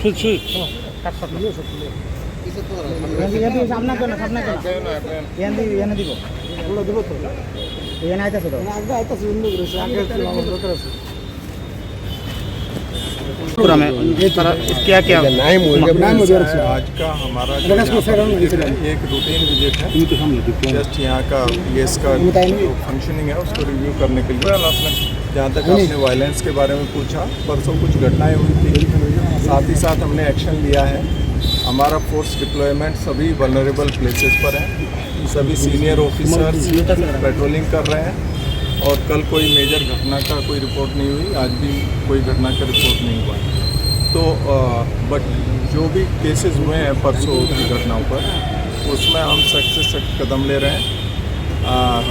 क्या क्या आज का हमारा एक रूटीन विजिट है। जस्ट यहाँ का पीएस का जो फंक्शनिंग है उसको रिव्यू करने के लिए जहाँ तक आपने वायलेंस के बारे में पूछा, परसों कुछ घटनाएं हुई थी, साथ ही साथ हमने एक्शन लिया है। हमारा फोर्स डिप्लॉयमेंट सभी वल्नरेबल प्लेसेस पर है, सभी सीनियर ऑफिसर्स पेट्रोलिंग कर रहे हैं और कल कोई मेजर घटना का कोई रिपोर्ट नहीं हुई, आज भी कोई घटना का रिपोर्ट नहीं हुआ। तो बट जो भी केसेस हुए हैं परसों की घटनाओं पर, उसमें हम सख्त से सख्त कदम ले रहे हैं।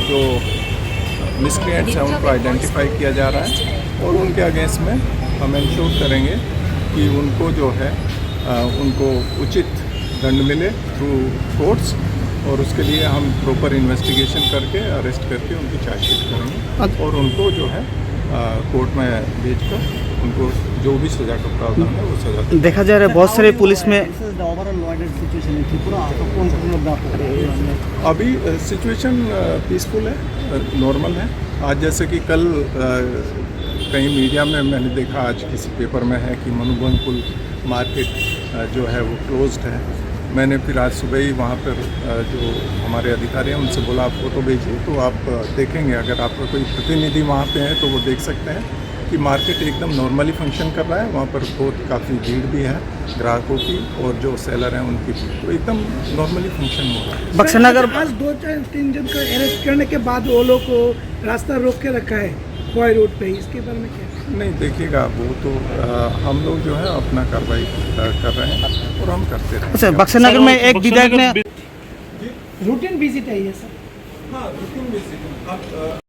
जो मिसक्रिएंट्स हैं उनको आइडेंटिफाई किया जा रहा है और उनके अगेंस्ट में हम इंश्योर करेंगे कि उनको जो है उनको उचित दंड मिले थ्रू कोर्ट्स, और उसके लिए हम प्रॉपर इन्वेस्टिगेशन करके अरेस्ट करके उनकी चार्जशीट करेंगे और उनको जो है कोर्ट में भेजकर उनको जो भी सज़ा का प्रावधान है वो सज़ा। देखा जा रहा है बहुत सारे पुलिस में अभी सिचुएशन पीसफुल है, नॉर्मल है। आज जैसे कि कल कहीं मीडिया में मैंने देखा, आज किसी पेपर में है कि मनुबन पुल मार्केट जो है वो क्लोज्ड है। मैंने फिर आज सुबह ही वहाँ पर जो हमारे अधिकारी हैं उनसे बोला आप फ़ोटो भेजिए, तो आप देखेंगे, अगर आपका कोई प्रतिनिधि वहाँ पे है तो वो देख सकते हैं कि मार्केट एकदम नॉर्मली फंक्शन कर रहा है। वहाँ पर बहुत काफ़ी भीड़ भी है ग्राहकों की और जो सेलर हैं उनकी भी, तो एकदम नॉर्मली फंक्शन हो रहा है। बक्सनगर आज 2-3 जन को अरेस्ट करने के बाद वो लोग को रास्ता रोक के रखा है कोई रोड पे, इसके बारे में क्या? नहीं देखिएगा, वो तो हम लोग जो है अपना कार्रवाई कर रहे हैं और हम करते रहें। अच्छा, बक्सनगर में एक विधायक ने रूटीन विजिट है ये सर। हाँ, रूटीन विजिट।